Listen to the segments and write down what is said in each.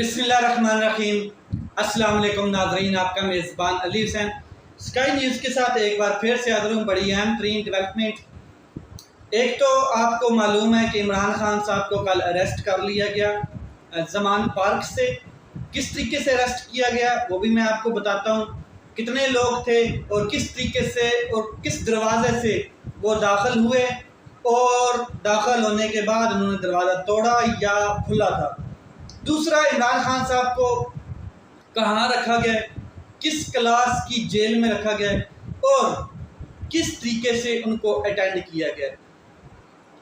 بسم اللہ الرحمن الرحیم۔ السلام علیکم ناظرین، آپ کا میزبان علی حسین اسکائی نیوز کے ساتھ ایک بار پھر سے حاضر ہوں۔ بڑی اہم ترین ڈیولپمنٹ، ایک تو آپ کو معلوم ہے کہ عمران خان صاحب کو کل اریسٹ کر لیا گیا زمان پارک سے۔ کس طریقے سے اریسٹ کیا گیا وہ بھی میں آپ کو بتاتا ہوں، کتنے لوگ تھے اور کس طریقے سے اور کس دروازے سے وہ داخل ہوئے، اور داخل ہونے کے بعد انہوں نے دروازہ توڑا یا کھلا تھا۔ دوسرا، عمران خان صاحب کو کہاں رکھا گیا، کس کلاس کی جیل میں رکھا گیا اور کس طریقے سے ان کو اٹینڈ کیا گیا۔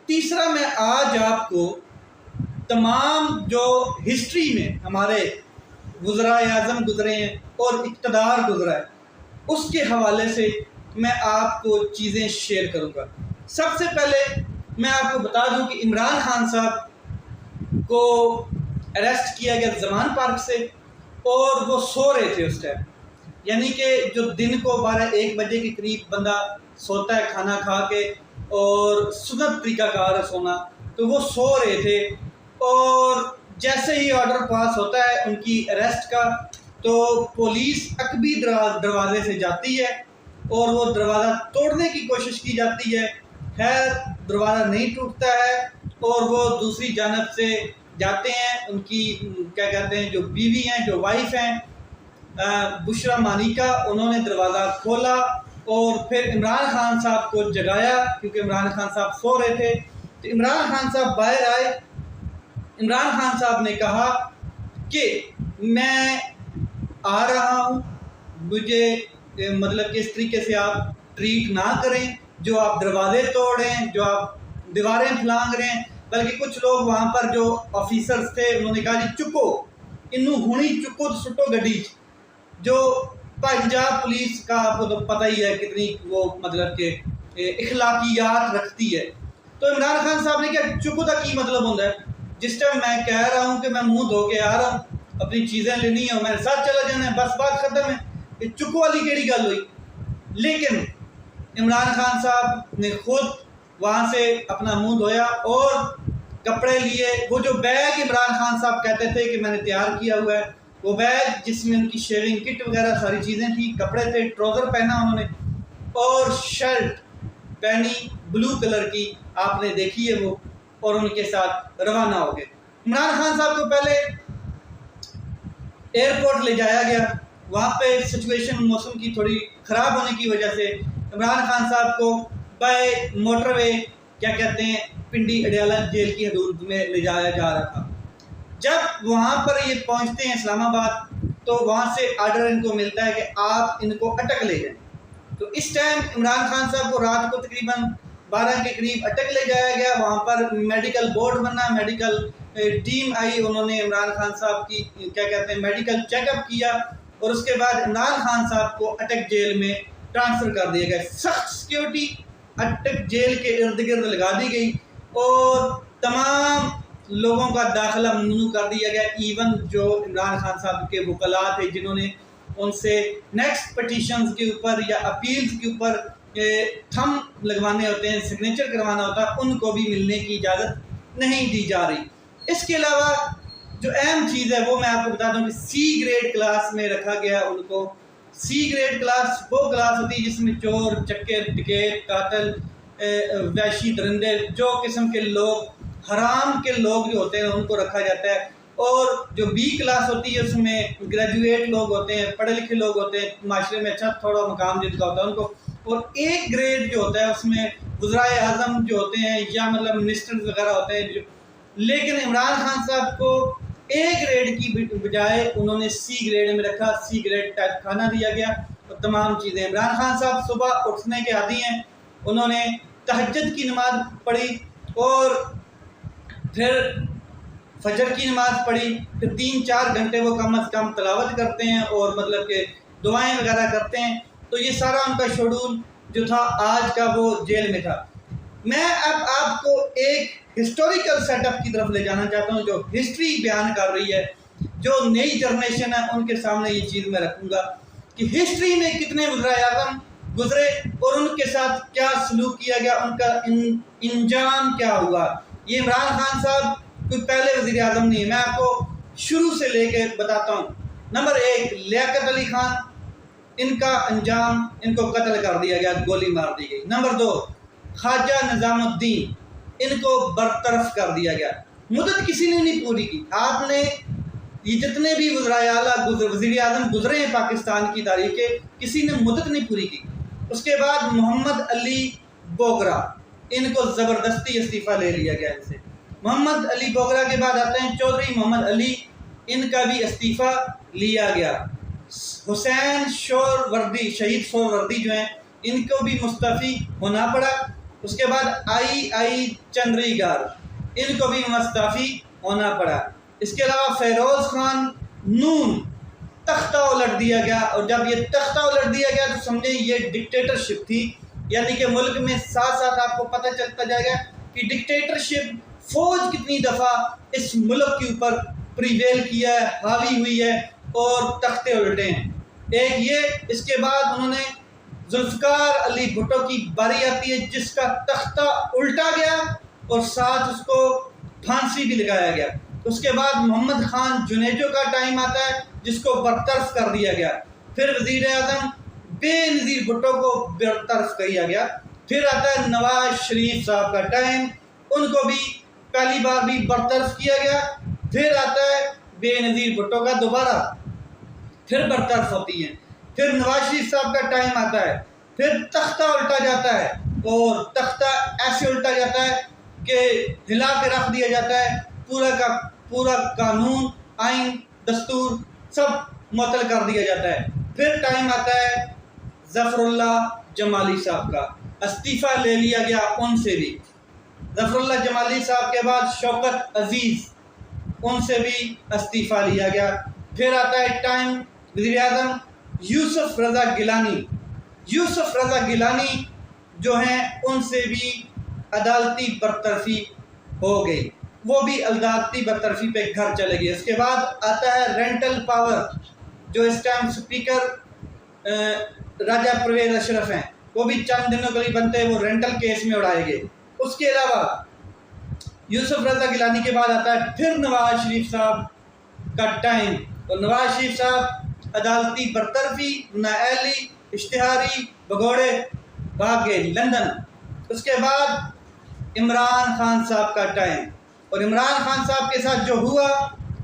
تیسرا، میں آج آپ کو تمام جو ہسٹری میں ہمارے وزرائے اعظم گزرے ہیں اور اقتدار گزرا ہے اس کے حوالے سے میں آپ کو چیزیں شیئر کروں گا۔ سب سے پہلے میں آپ کو بتا دوں کہ عمران خان صاحب کو اریسٹ کیا گیا زمان پارک سے، اور وہ سو رہے تھے اس ٹائم، یعنی کہ جو دن کو 12-1 بجے کے قریب بندہ سوتا ہے کھانا کھا کے، اور سنت طریقہ کار ہے سونا، تو وہ سو رہے تھے۔ اور جیسے ہی آرڈر پاس ہوتا ہے ان کی اریسٹ کا، تو پولیس عقبی دروازے سے جاتی ہے اور وہ دروازہ توڑنے کی کوشش کی جاتی ہے۔ خیر دروازہ نہیں ٹوٹتا ہے اور وہ دوسری جانب سے جاتے ہیں۔ ان کی کیا کہتے ہیں جو بیوی ہیں، جو وائف ہیں بشرا مانیکا، انہوں نے دروازہ کھولا اور پھر عمران خان صاحب کو جگایا، کیونکہ عمران خان صاحب سو رہے تھے۔ تو عمران خان صاحب باہر آئے۔ عمران خان صاحب نے کہا کہ میں آ رہا ہوں، مجھے مطلب کہ اس طریقے سے آپ ٹریٹ نہ کریں، جو آپ دروازے توڑ رہے ہیں، جو آپ دیواریں پھلانگ رہے ہیں۔ بلکہ کچھ لوگ وہاں پر جو آفیسرز تھے انہوں نے کہا جی چکو انہوں ہونی چکو تو سٹو گڈی، جو پنجاب پولیس کا آپ کو تو پتہ ہی ہے کتنی وہ مطلب کہ اخلاقیات رکھتی ہے۔ تو عمران خان صاحب نے کہا چکو کا کی مطلب ہوتا ہے، جس ٹائم میں کہہ رہا ہوں کہ میں منہ دھو کے آ رہا ہوں، اپنی چیزیں لینی ہیں اور میرے ساتھ چلا جانا ہے، بس بات ختم ہے۔ یہ چکو والی کیڑی گل ہوئی؟ لیکن عمران خان صاحب نے خود وہاں سے اپنا منہ دھویا اور کپڑے لیے۔ وہ جو بیگ عمران خان صاحب کہتے تھے کہ میں نے تیار کیا ہوا ہے، وہ بیگ جس میں ان کی شیونگ کٹ وغیرہ ساری چیزیں تھیں، کپڑے تھے، ٹراؤزر پہنا انہوں نے اور شرٹ پہنی بلو کلر کی، آپ نے دیکھی ہے وہ، اور ان کے ساتھ روانہ ہو گئے۔ عمران خان صاحب کو پہلے ایئرپورٹ لے جایا گیا، وہاں پہ سچویشن موسم کی تھوڑی خراب ہونے کی وجہ سے عمران خان صاحب کو بائی موٹر وے کیا کہتے ہیں پنڈی اڈیالہ جیل کی حدود میں لے جایا جا رہا تھا۔ جب وہاں پر یہ پہنچتے ہیں اسلام آباد، تو وہاں سے آرڈر ان کو ملتا ہے کہ آپ ان کو اٹک لے جائیں۔ تو اس ٹائم عمران خان صاحب کو رات کو تقریباً 12 کے قریب اٹک لے جایا گیا۔ وہاں پر میڈیکل بورڈ بنا، میڈیکل ٹیم آئی، انہوں نے عمران خان صاحب کی کیا کہتے ہیں میڈیکل چیک اپ کیا، اور اس کے بعد عمران خان صاحب کو اٹک جیل میں ٹرانسفر کر دیا گیا۔ سخت سیکیورٹی اٹک جیل کے ارد گرد لگا دی گئی اور تمام لوگوں کا داخلہ ممنوع کر دیا گیا، ایون جو عمران خان صاحب کے وکلاء تھے جنہوں نے ان سے نیکسٹ پٹیشنز کے اوپر یا اپیلز کے اوپر تھم لگوانے ہوتے ہیں، سگنیچر کروانا ہوتا ہے، ان کو بھی ملنے کی اجازت نہیں دی جا رہی۔ اس کے علاوہ جو اہم چیز ہے وہ میں آپ کو بتا دوں کہ سی گریڈ کلاس میں رکھا گیا ان کو۔ سی گریڈ کلاس وہ کلاس ہوتی ہے جس میں چور، چکر، ڈکیت، قاتل، وحشی درندے، جو قسم کے لوگ، حرام کے لوگ جو ہوتے ہیں ان کو رکھا جاتا ہے۔ اور جو بی کلاس ہوتی ہے اس میں گریجویٹ لوگ ہوتے ہیں، پڑھے لکھے لوگ ہوتے ہیں، معاشرے میں اچھا تھوڑا مقام جن کا ہوتا ہے ان کو۔ اور ایک گریڈ جو ہوتا ہے اس میں وزرائے اعظم جو ہوتے ہیں یا مطلب منسٹرز وغیرہ ہوتے ہیں لیکن عمران خان صاحب کو اے گریڈ کی بجائے انہوں نے سی گریڈ میں رکھا۔ سی گریڈ ٹائپ کھانا دیا گیا اور تمام چیزیں۔ عمران خان صاحب صبح اٹھنے کے عادی ہیں، انہوں نے تہجد کی نماز پڑھی اور پھر فجر کی نماز پڑھی، پھر 3-4 گھنٹے وہ کم از کم تلاوت کرتے ہیں اور مطلب کہ دعائیں وغیرہ کرتے ہیں۔ تو یہ سارا ان کا شیڈول جو تھا آج کا وہ جیل میں تھا۔ میں اب آپ کو ایک ہسٹوریکل سیٹ اپ کی طرف لے جانا چاہتا ہوں جو ہسٹری بیان کر رہی ہے، جو نئی جنریشن ہے ان کے سامنے یہ چیز میں رکھوں گا کہ ہسٹری میں کتنے وزرائے اعظم گزرے اور ان کے ساتھ کیا سلوک کیا گیا، ان کا انجام کیا ہوا۔ یہ عمران خان صاحب کوئی پہلے وزیر اعظم نہیں ہے، میں آپ کو شروع سے لے کے بتاتا ہوں۔ نمبر 1 لیاقت علی خان، ان کا انجام، ان کو قتل کر دیا گیا، گولی مار دی گئی۔ نمبر 2 خواجہ نظام الدین، ان کو برطرف کر دیا گیا۔ مدت کسی نے نہیں پوری کی۔ آپ نے یہ جتنے بھی وزرائے اعلیٰ وزیر اعظم گزرے ہیں پاکستان کی تاریخ کے، کسی نے مدت نہیں پوری کی۔ اس کے بعد محمد علی بوگرا، ان کو زبردستی استعفیٰ لے لیا گیا ان سے۔ محمد علی بوگرا کے بعد آتے ہیں چودھری محمد علی، ان کا بھی استعفیٰ لیا گیا۔ حسین سہروردی، شہید سہروردی جو ہیں، ان کو بھی مستعفی ہونا پڑا۔ اس کے بعد آئی چندریگار، ان کو بھی مستعفی ہونا پڑا۔ اس کے علاوہ فیروز خان نون، تختہ الٹ دیا گیا، اور جب یہ تختہ الٹ دیا گیا تو سمجھیں یہ ڈکٹیٹرشپ تھی، یعنی کہ ملک میں ساتھ ساتھ آپ کو پتہ چلتا جائے گا کہ ڈکٹیٹرشپ فوج کتنی دفعہ اس ملک کے اوپر پریویل کیا ہے، حاوی ہوئی ہے اور تختے الٹے ہیں۔ ایک یہ، اس کے بعد انہوں نے ذوالفقار علی بھٹو کی باری آتی ہے جس کا تختہ الٹا گیا اور ساتھ اس کو پھانسی بھی لگایا گیا۔ اس کے بعد محمد خان جنیجو کا ٹائم آتا ہے جس کو برطرف کر دیا گیا۔ پھر وزیر اعظم بے نظیر بھٹو کو برطرف کیا گیا۔ پھر آتا ہے نواز شریف صاحب کا ٹائم، ان کو بھی پہلی بار بھی برطرف کیا گیا۔ پھر آتا ہے بے نظیر بھٹو کا دوبارہ پھر برطرف ہوتی ہیں۔ پھر نواز شریف صاحب کا ٹائم آتا ہے، پھر تختہ الٹا جاتا ہے، اور تختہ ایسے الٹا جاتا ہے کہ ہلا کے رکھ دیا جاتا ہے، پورا کا پورا قانون، آئین، دستور سب معطل کر دیا جاتا ہے۔ پھر ٹائم آتا ہے ظفر اللہ جمالی صاحب کا، استعفیٰ لے لیا گیا ان سے بھی۔ ظفر اللہ جمالی صاحب کے بعد شوکت عزیز، ان سے بھی استعفیٰ لیا گیا۔ پھر آتا ہے ٹائم وزیر اعظم یوسف رضا گیلانی۔ یوسف رضا گیلانی جو ہیں ان سے بھی عدالتی برطرفی ہو گئی، وہ بھی عدالتی برطرفی پہ گھر چلے گئے۔ اس کے بعد آتا ہے رینٹل پاور، جو اس ٹائم سپیکر راجہ پرویز اشرف ہیں، وہ بھی چند دنوں کے لیے بنتے ہیں، وہ رینٹل کیس میں اڑائے گئے۔ اس کے علاوہ یوسف رضا گیلانی کے بعد آتا ہے پھر نواز شریف صاحب کا ٹائم، اور نواز شریف صاحب عدالتی برطرفی، نااہلی، اشتہاری، بگوڑے، بھاگ گئے لندن۔ اس کے بعد عمران خان صاحب کا ٹائم، اور عمران خان صاحب کے ساتھ جو ہوا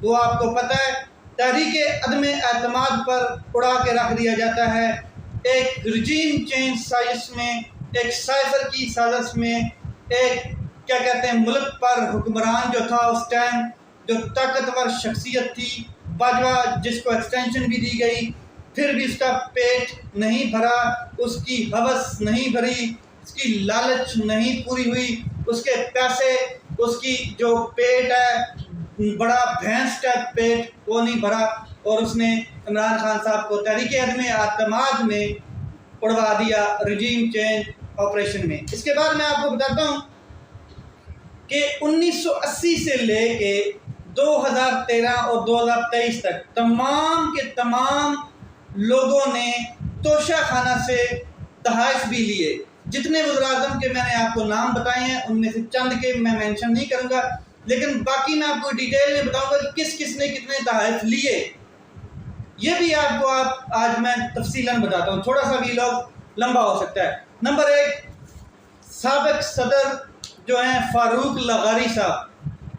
وہ آپ کو پتہ ہے، تحریک عدم اعتماد پر اڑا کے رکھ دیا جاتا ہے، ایک رجیم چینج سازش میں، ایک سائفر کی سازش میں، ایک کیا کہتے ہیں ملک پر حکمران جو تھا اس ٹائم، جو طاقتور شخصیت تھی باجوہ، جس کو ایکسٹینشن بھی دی گئی، پھر بھی اس کا پیٹ نہیں بھرا، اس کی ہوس نہیں بھری، اس کی لالچ نہیں پوری ہوئی، اس کے پیسے، اس کی جو پیٹ ہے بڑا بھینس کا پیٹ، وہ نہیں بھرا، اور اس نے عمران خان صاحب کو تحریک عدم اعتماد میں اڑوا دیا، رجیم چینج آپریشن میں۔ اس کے بعد میں آپ کو بتاتا ہوں کہ 1980 سے لے کے 2013 اور 2023 تک تمام کے تمام لوگوں نے توشہ خانہ سے تحائف بھی لیے۔ جتنے وزراء کے میں نے آپ کو نام بتائے ہیں ان میں سے چند کے میں مینشن نہیں کروں گا، لیکن باقی میں آپ کو ڈیٹیل میں بتاؤں گا کہ کس کس نے کتنے تحائف لیے، یہ بھی آپ کو آج میں تفصیلاً بتاتا ہوں، تھوڑا سا ویلاگ لمبا ہو سکتا ہے۔ نمبر 1 سابق صدر جو ہیں فاروق لغاری صاحب،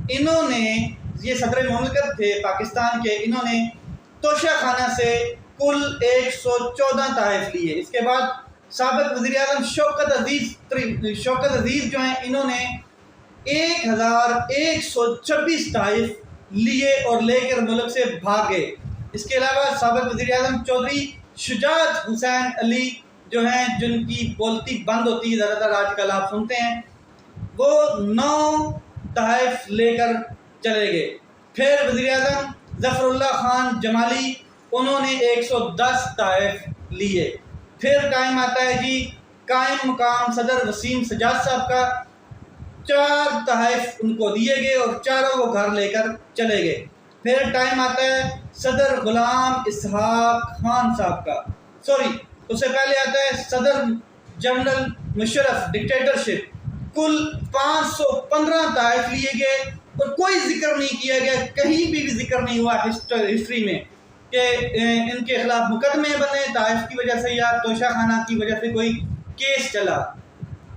انہوں نے، یہ صدر مملکت تھے پاکستان کے، انہوں نے توشہ خانہ سے کل 114 تحائف لیے۔ اس کے بعد سابق وزیر اعظم شوکت عزیز جو ہیں، انہوں نے 1126 تحائف لیے اور لے کر ملک سے بھاگے۔ اس کے علاوہ سابق وزیر اعظم چودھری شجاعت حسین علی جو ہیں، جن کی بولتی بند ہوتی ہے زیادہ تر آج کل آپ سنتے ہیں، وہ 9 تحائف لے کر چلے گئے۔ پھر وزیر اعظم ظفر اللہ خان جمالی، انہوں نے 110 تحائف لیے۔ پھر ٹائم آتا ہے جی قائم مقام صدر وسیم سجاد صاحب کا، 4 تحائف ان کو دیے گئے اور چاروں وہ گھر لے کر چلے گئے۔ پھر ٹائم آتا ہے صدر غلام اسحاق خان صاحب کا، اس سے پہلے آتا ہے صدر جنرل مشرف ڈکٹیٹرشپ، کل 515 تحائف لیے گئے اور کوئی ذکر نہیں کیا گیا، کہیں بھی ذکر نہیں ہوا ہسٹری میں کہ ان کے خلاف مقدمے بنے طائف کی وجہ سے یا توشہ خانہ کی وجہ سے کوئی کیس چلا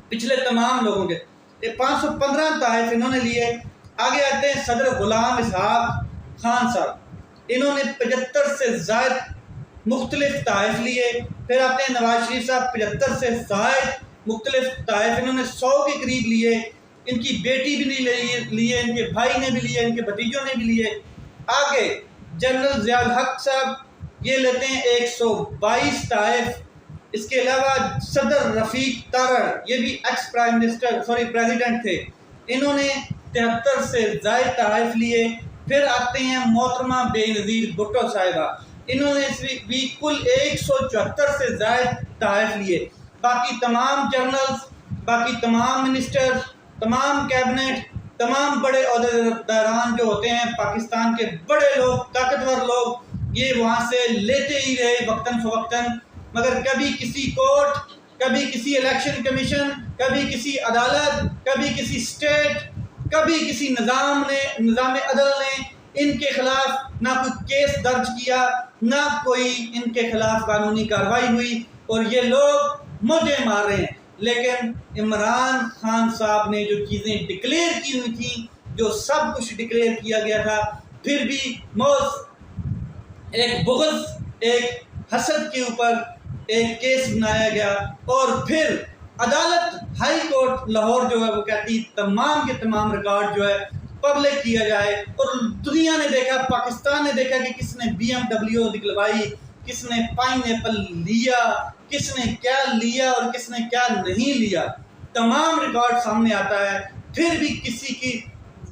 پچھلے تمام لوگوں کے۔ 515 طائف انہوں نے لیے۔ آگے آتے ہیں صدر غلام اسحاق خان صاحب، انہوں نے 75 سے زائد مختلف طائف لیے۔ پھر آتے ہیں نواز شریف صاحب، 75 سے زائد مختلف طائف انہوں نے 100 کے قریب لیے۔ ان کی بیٹی بھی نہیں لیے، ان کے بھائی نے بھی لیے، ان کے بھتیجوں نے بھی لیے۔ آگے جنرل ضیاء الحق صاحب یہ لیتے ہیں 122 طائف۔ اس کے علاوہ صدر رفیق تارڑ، یہ بھی ایکس پریزیڈنٹ تھے، انہوں نے 73 سے زائد طائف لیے۔ پھر آتے ہیں محترمہ بے نظیر بھٹو صاحبہ، انہوں نے بھی کل 174 سے زائد طائف لیے۔ باقی تمام جنرلز، باقی تمام منسٹر، تمام کیبنٹ، تمام بڑے عہدیداران جو ہوتے ہیں پاکستان کے بڑے لوگ، طاقتور لوگ، یہ وہاں سے لیتے ہی رہے وقتاً فوقتاً، مگر کبھی کسی کورٹ، کبھی کسی الیکشن کمیشن، کبھی کسی عدالت، کبھی کسی اسٹیٹ، کبھی کسی نظام عدل نے ان کے خلاف نہ کوئی کیس درج کیا، نہ کوئی ان کے خلاف قانونی کارروائی ہوئی، اور یہ لوگ موجے مار رہے ہیں۔ لیکن عمران خان صاحب نے جو چیزیں ڈکلیئر کی ہوئی تھیں، جو سب کچھ ڈکلیئر کیا گیا تھا، پھر بھی موز ایک بغض، ایک حسد کے اوپر ایک کیس بنایا گیا، اور پھر عدالت ہائی کورٹ لاہور جو ہے وہ کہتی تمام کے تمام ریکارڈ جو ہے پبلک کیا جائے، اور دنیا نے دیکھا، پاکستان نے دیکھا کہ کس نے BMW نکلوائی، کس نے پائن ایپل لیا، کس نے کیا لیا اور کس نے کیا نہیں لیا، تمام ریکارڈ سامنے آتا ہے۔ پھر بھی کسی کی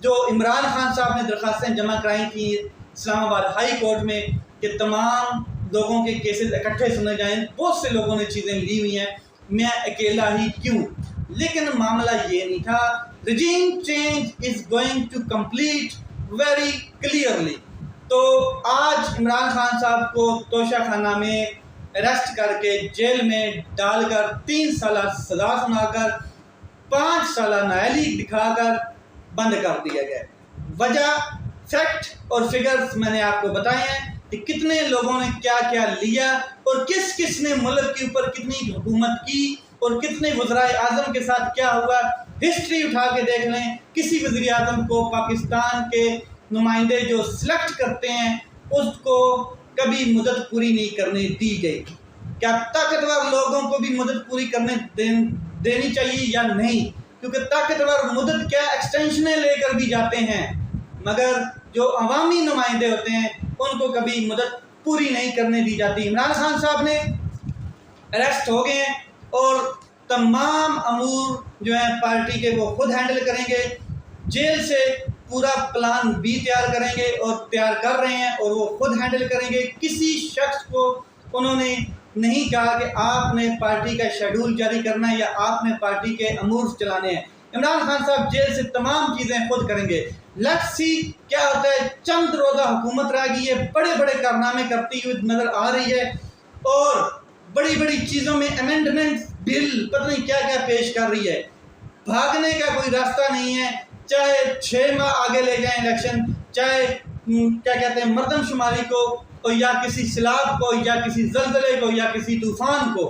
جو عمران خان صاحب نے درخواستیں جمع کرائی تھیں اسلام آباد ہائی کورٹ میں کہ تمام لوگوں کے کیسز اکٹھے سنے جائیں، بہت سے لوگوں نے چیزیں لی ہوئی ہیں، میں اکیلا ہی کیوں؟ لیکن معاملہ یہ نہیں تھا۔ regime change is going to complete very clearly۔ تو آج عمران خان صاحب کو توشہ خانہ میں اریسٹ کر کے جیل میں ڈال کر 3 سالہ سزا سنا کر 5 سالہ نااہلی دکھا کر بند کر دیا گیا۔ وجہ، فیکٹ اور فگرز میں نے آپ کو بتائے ہیں کہ کتنے لوگوں نے کیا کیا لیا اور کس کس نے ملک کے اوپر کتنی حکومت کی اور کتنے وزرائے اعظم کے ساتھ کیا ہوا۔ ہسٹری اٹھا کے دیکھ لیں، کسی وزیر اعظم کو پاکستان کے نمائندے جو سلیکٹ کرتے ہیں اس کو کبھی مدت پوری نہیں کرنے دی گئی۔ کیا طاقتور لوگوں کو بھی مدت پوری کرنے دینی چاہیے یا نہیں؟ کیونکہ طاقتور مدت کیا ایکسٹینشنیں لے کر بھی جاتے ہیں، مگر جو عوامی نمائندے ہوتے ہیں ان کو کبھی مدت پوری نہیں کرنے دی جاتی۔ عمران خان صاحب نے اریسٹ ہو گئے ہیں اور تمام امور جو ہیں پارٹی کے وہ خود ہینڈل کریں گے، جیل سے پورا پلان بھی تیار کریں گے اور تیار کر رہے ہیں اور وہ خود ہینڈل کریں گے۔ کسی شخص کو انہوں نے نہیں کہا کہ آپ نے پارٹی کا شیڈول جاری کرنا ہے یا آپ نے پارٹی کے امور چلانے ہیں۔ عمران خان صاحب جیل سے تمام چیزیں خود کریں گے۔ لیٹس سی کیا ہوتا ہے۔ چند روزہ حکومت رہ گئی ہے، بڑے بڑے کارنامے کرتی ہوئی نظر آ رہی ہے اور بڑی بڑی چیزوں میں امینڈمنٹ بل پتہ نہیں کیا کیا پیش کر رہی ہے۔ بھاگنے کا کوئی راستہ نہیں ہے، چاہے 6 ماہ آگے لے جائیں الیکشن، چاہے کیا کہتے ہیں مردم شماری کو یا کسی سیلاب کو یا کسی زلزلے کو یا کسی طوفان کو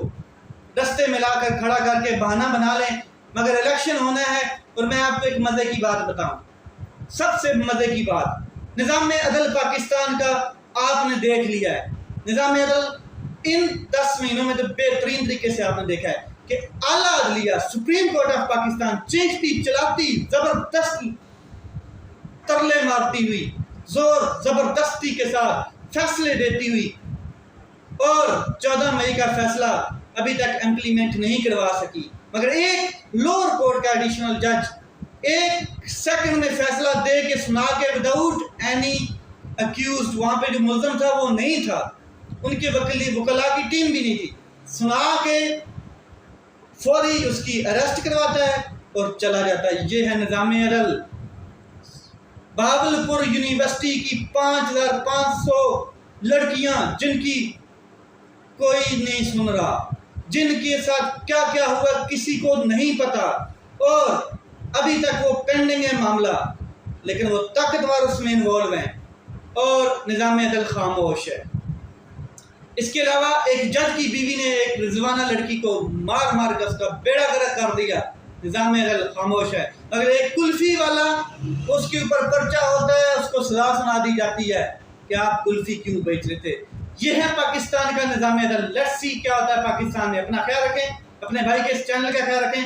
رستے میں لا کر کھڑا کر کے بہانہ بنا لیں، مگر الیکشن ہونا ہے۔ اور میں آپ کو ایک مزے کی بات بتاؤں، سب سے مزے کی بات، نظام عدل پاکستان کا آپ نے دیکھ لیا ہے۔ نظام عدل ان 10 مہینوں میں تو بہترین طریقے سے آپ نے دیکھا ہے کہ اعلیٰ عدلیہ سپریم کورٹ آف پاکستان چینچتی چلاتی زبردست ترلے مارتی ہوئی، زور زبردستی کے ساتھ فیصلے دیتی ہوئی، اور 14 مئی کا فیصلہ ابھی تک امپلیمنٹ نہیں کروا سکی، مگر ایک لوور کورٹ کا ایڈیشنل جج 1 سیکنڈ میں فیصلہ دے کے سنا کے وداؤٹ اینی اکیوزڈ، وہاں پہ جو ملزم تھا وہ نہیں تھا، ان کے وکلاء کی ٹیم بھی نہیں تھی، سنا کے فوری اس کی اریسٹ کرواتا ہے اور چلا جاتا ہے۔ یہ ہے نظام عدل۔ بہاولپور یونیورسٹی کی 5500 لڑکیاں جن کی کوئی نہیں سن رہا، جن کے ساتھ کیا کیا ہوا کسی کو نہیں پتا، اور ابھی تک وہ پینڈنگ ہے معاملہ۔ لیکن وہ طاقتور اس میں انوالو ہیں اور نظام عدل خاموش ہے۔ اس کے علاوہ ایک جج کی بیوی نے ایک رضوانہ لڑکی کو مار مار کر اس کا بیڑا غرق کر دیا، نظام عدل خاموش ہے۔ اگر ایک کلفی والا اس کے اوپر پرچہ ہوتا ہے، اس کو سزا سنا دی جاتی ہے کہ آپ کلفی کیوں بیچ رہے تھے۔ یہ ہے پاکستان کا نظام عدل۔ لیٹس سی کیا ہوتا ہے پاکستان میں۔ اپنا خیال رکھیں، اپنے بھائی کے اس چینل کا خیال رکھیں۔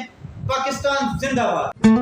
پاکستان زندہ باد۔